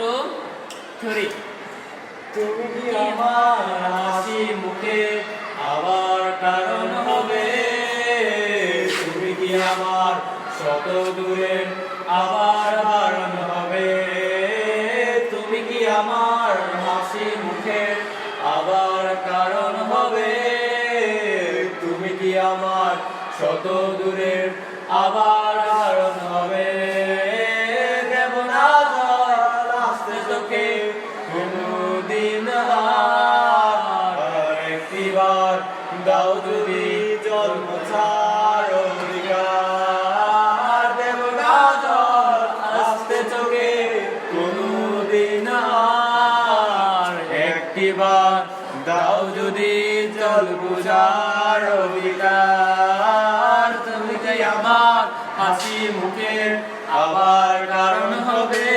Two three. তুমি কি আমার হাসি মুখে আবার কারণ হবে, তুমি কি আমার শত দূরের আবার বারণ হবে, তুমি কি আমার হাসি মুখে আবার কারণ হবে, তুমি কি আমার শত দূরের আবার বারণ হবে। দেব না জল আসতে চোখে কোনদিন আর, একটিবার দাও যদি জল মোছার অধিকার, দেব না জল আসতে চোখে কোনদিন আর, একটিবার দাও যদি জল বুঝার অধিকার, তুমি যে আমার হাসি মুখের আবার কারণ হবে।